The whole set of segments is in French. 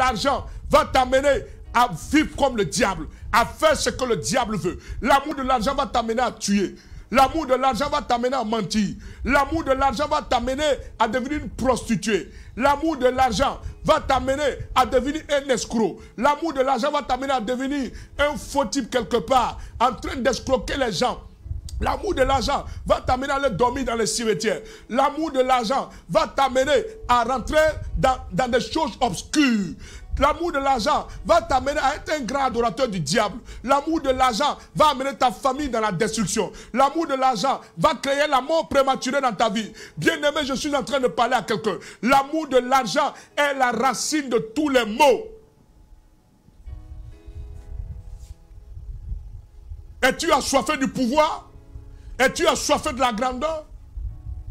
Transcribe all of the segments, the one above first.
l'argent va t'amener à vivre comme le diable, à faire ce que le diable veut. L'amour de l'argent va t'amener à tuer. L'amour de l'argent va t'amener à mentir. L'amour de l'argent va t'amener à devenir une prostituée. L'amour de l'argent va t'amener à devenir un escroc. L'amour de l'argent va t'amener à devenir un faux type quelque part, en train d'escroquer les gens. L'amour de l'argent va t'amener à aller dormir dans les cimetières. L'amour de l'argent va t'amener à rentrer dans des choses obscures. L'amour de l'argent va t'amener à être un grand adorateur du diable. L'amour de l'argent va amener ta famille dans la destruction. L'amour de l'argent va créer la mort prématurée dans ta vie. Bien-aimé, je suis en train de parler à quelqu'un. L'amour de l'argent est la racine de tous les maux. Es-tu assoiffé du pouvoir? Es-tu assoiffé de la grandeur?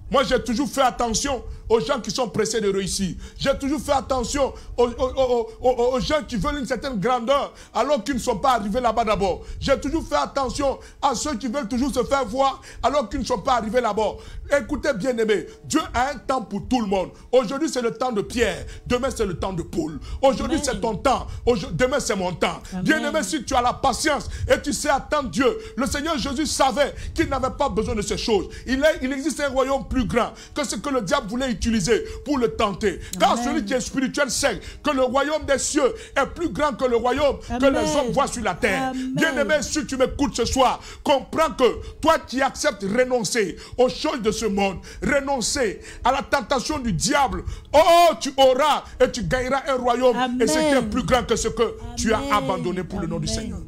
Moi, j'ai toujours fait attention aux gens qui sont pressés de réussir. J'ai toujours fait attention aux gens qui veulent une certaine grandeur alors qu'ils ne sont pas arrivés là-bas d'abord. J'ai toujours fait attention à ceux qui veulent toujours se faire voir alors qu'ils ne sont pas arrivés là-bas. Écoutez, bien-aimés, Dieu a un temps pour tout le monde. Aujourd'hui, c'est le temps de Pierre. Demain, c'est le temps de Paul. Aujourd'hui, c'est ton temps. Demain, c'est mon temps. Bien-aimé, si tu as la patience et tu sais attendre Dieu, le Seigneur Jésus savait qu'il n'avait pas besoin de ces choses. Il existe un royaume plus grand que ce que le diable voulait utiliser pour le tenter. Car celui qui est spirituel sait que le royaume des cieux est plus grand que le royaume que les hommes voient sur la terre. Bien-aimé, si tu m'écoutes ce soir, comprends que toi qui acceptes renoncer aux choses de ce monde, renoncer à la tentation du diable, oh, tu auras et tu gagneras un royaume et ce qui est plus grand que ce que tu as abandonné pour le nom du Seigneur.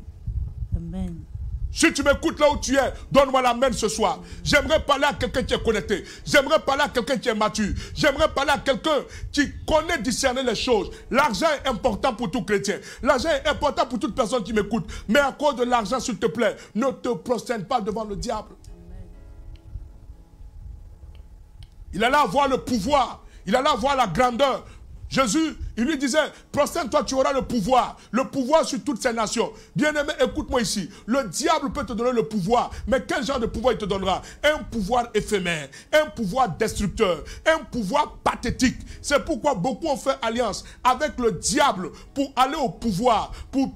Amen. Si tu m'écoutes là où tu es, donne-moi la main ce soir. J'aimerais parler à quelqu'un qui est connecté. J'aimerais parler à quelqu'un qui est mature. J'aimerais parler à quelqu'un qui connaît discerner les choses. L'argent est important pour tout chrétien. L'argent est important pour toute personne qui m'écoute. Mais à cause de l'argent, s'il te plaît, ne te prosterne pas devant le diable. Il allait avoir le pouvoir. Il allait avoir la grandeur. Jésus, il lui disait, prosterne-toi, tu auras le pouvoir sur toutes ces nations. Bien-aimé, écoute-moi ici. Le diable peut te donner le pouvoir, mais quel genre de pouvoir il te donnera? Un pouvoir éphémère, un pouvoir destructeur, un pouvoir pathétique. C'est pourquoi beaucoup ont fait alliance avec le diable pour aller au pouvoir, pour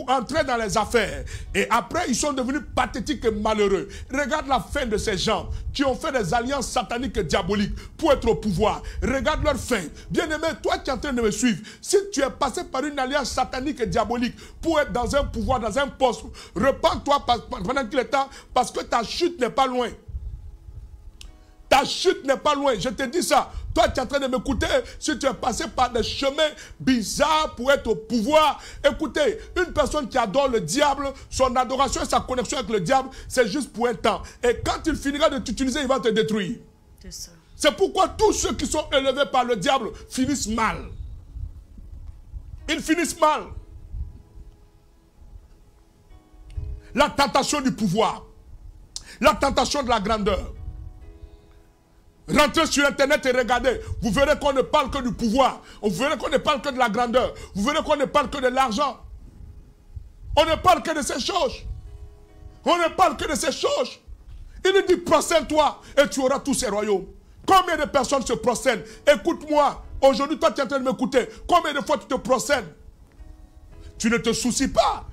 entrer dans les affaires. Et après, ils sont devenus pathétiques et malheureux. Regarde la fin de ces gens qui ont fait des alliances sataniques et diaboliques pour être au pouvoir. Regarde leur fin. Bien-aimé, toi qui es en train de me suivre, si tu es passé par une alliance satanique et diabolique pour être dans un pouvoir, dans un poste, repens-toi pendant qu'il est temps, parce que ta chute n'est pas loin. Ta chute n'est pas loin, je te dis ça. Toi qui es en train de m'écouter, si tu es passé par des chemins bizarres pour être au pouvoir, écoutez, une personne qui adore le diable, son adoration et sa connexion avec le diable, c'est juste pour un temps. Et quand il finira de t'utiliser, il va te détruire. C'est ça. C'est pourquoi tous ceux qui sont élevés par le diable finissent mal. Ils finissent mal. La tentation du pouvoir. La tentation de la grandeur. Rentrez sur Internet et regardez. Vous verrez qu'on ne parle que du pouvoir. Vous verrez qu'on ne parle que de la grandeur. Vous verrez qu'on ne parle que de l'argent. On ne parle que de ces choses. On ne parle que de ces choses. Il nous dit, prosterne-toi et tu auras tous ces royaumes. Combien de personnes se prosternent? Écoute-moi. Aujourd'hui, toi, tu es en train de m'écouter. Combien de fois tu te prosternes? Tu ne te soucies pas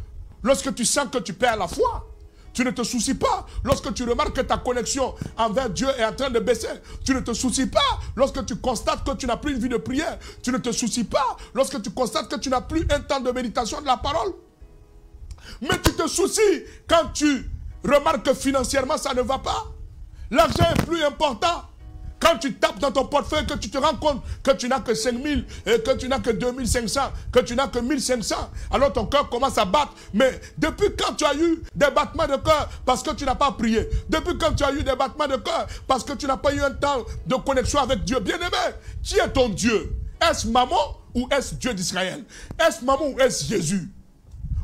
lorsque tu sens que tu perds la foi. Tu ne te soucies pas lorsque tu remarques que ta connexion envers Dieu est en train de baisser. Tu ne te soucies pas lorsque tu constates que tu n'as plus une vie de prière. Tu ne te soucies pas lorsque tu constates que tu n'as plus un temps de méditation de la parole. Mais tu te soucies quand tu remarques que financièrement ça ne va pas. L'argent est plus important. Quand tu tapes dans ton portefeuille, que tu te rends compte que tu n'as que 5 000, et que tu n'as que 2 500, que tu n'as que 1 500, alors ton cœur commence à battre. Mais depuis quand tu as eu des battements de cœur parce que tu n'as pas prié? Depuis quand tu as eu des battements de cœur parce que tu n'as pas eu un temps de connexion avec Dieu? Bien-aimé, qui est ton Dieu? Est-ce maman ou est-ce Dieu d'Israël? Est-ce maman ou est-ce Jésus?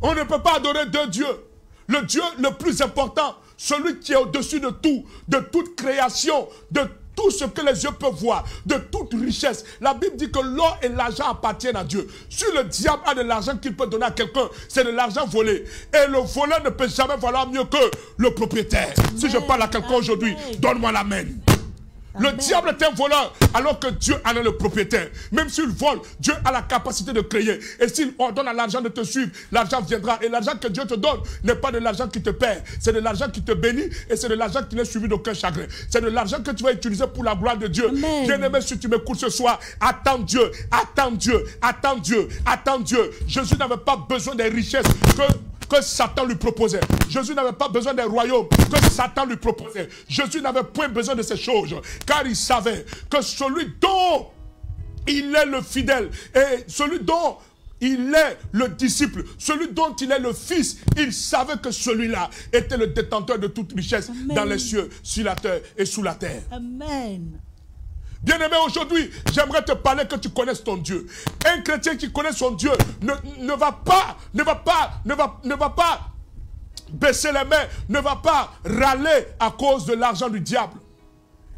On ne peut pas adorer deux dieux. Le Dieu le plus important, celui qui est au-dessus de tout, de toute création, de tout ce que les yeux peuvent voir, de toute richesse. La Bible dit que l'or et l'argent appartiennent à Dieu. Si le diable a de l'argent qu'il peut donner à quelqu'un, c'est de l'argent volé. Et le voleur ne peut jamais valoir mieux que le propriétaire. Amen. Si je parle à quelqu'un aujourd'hui, donne-moi la main. Le diable est un voleur alors que Dieu en est le propriétaire. Même s'il vole, Dieu a la capacité de créer. Et s'il ordonne à l'argent de te suivre, l'argent viendra. Et l'argent que Dieu te donne n'est pas de l'argent qui te perd. C'est de l'argent qui te bénit et c'est de l'argent qui n'est suivi d'aucun chagrin. C'est de l'argent que tu vas utiliser pour la gloire de Dieu. Bien-aimé, si tu m'écoutes ce soir, attends Dieu, attends Dieu, attends Dieu, attends Dieu. Jésus n'avait pas besoin des richesses que Satan lui proposait. Jésus n'avait pas besoin des royaumes que Satan lui proposait. Jésus n'avait point besoin de ces choses, car il savait que celui dont il est le fidèle et celui dont il est le disciple, celui dont il est le fils, il savait que celui-là était le détenteur de toute richesse. Amen. Dans les cieux, sur la terre et sous la terre. Amen. Bien-aimé, aujourd'hui, j'aimerais te parler que tu connaisses ton Dieu. Un chrétien qui connaît son Dieu ne va pas baisser les mains, ne va pas râler à cause de l'argent du diable.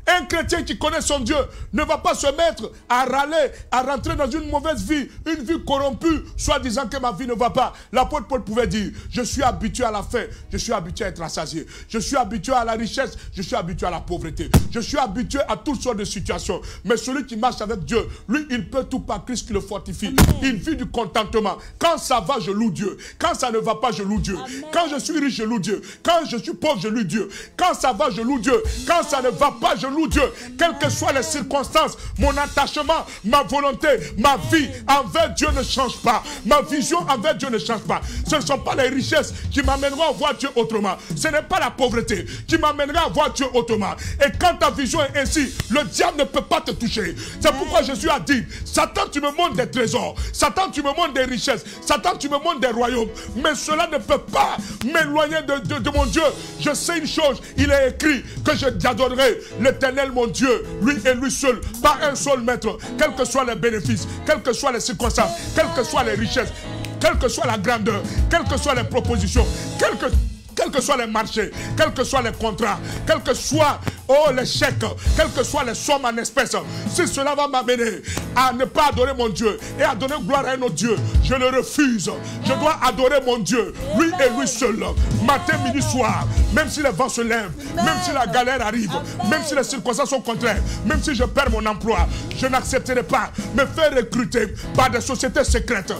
Un chrétien qui connaît son Dieu ne va pas se mettre à râler, à rentrer dans une mauvaise vie, une vie corrompue, soit disant que ma vie ne va pas. L'apôtre Paul pouvait dire, je suis habitué à la faim, je suis habitué à être rassasié, je suis habitué à la richesse, je suis habitué à la pauvreté, je suis habitué à toutes sortes de situations. Mais celui qui marche avec Dieu, lui, il peut tout par Christ qui le fortifie. Amen. Il vit du contentement. Quand ça va, je loue Dieu. Quand ça ne va pas, je loue Dieu. Amen. Quand je suis riche, je loue Dieu. Quand je suis pauvre, je loue Dieu. Quand ça va, je loue Dieu. Quand ça ne va pas, je loue Dieu. Quelles que soient les circonstances, mon attachement, ma volonté, ma vie envers Dieu ne change pas. Ma vision envers Dieu ne change pas. Ce ne sont pas les richesses qui m'amèneront à voir Dieu autrement. Ce n'est pas la pauvreté qui m'amènera à voir Dieu autrement. Et quand ta vision est ainsi, le diable ne peut pas te toucher. C'est pourquoi Jésus a dit, Satan, tu me montres des trésors. Satan, tu me montres des richesses. Satan, tu me montres des royaumes. Mais cela ne peut pas m'éloigner de mon Dieu. Je sais une chose, il est écrit que j'adorerai l'Éternel, mon Dieu, lui et lui seul, pas un seul maître, quels que soient les bénéfices, quelles que soient les circonstances, quelles que soient les richesses, quelle que soit la grandeur, quelles que soient les propositions, quels que soient les marchés, quels que soient les contrats, quels que soient les chèques, quelles que soient les sommes en espèces, si cela va m'amener à ne pas adorer mon Dieu et à donner gloire à un autre Dieu, je le refuse. Je dois adorer mon Dieu, lui et lui seul, matin, midi, soir, même si les vents se lèvent, même si la galère arrive, même si les circonstances sont contraires, même si je perds mon emploi, je n'accepterai pas me faire recruter par des sociétés secrètes.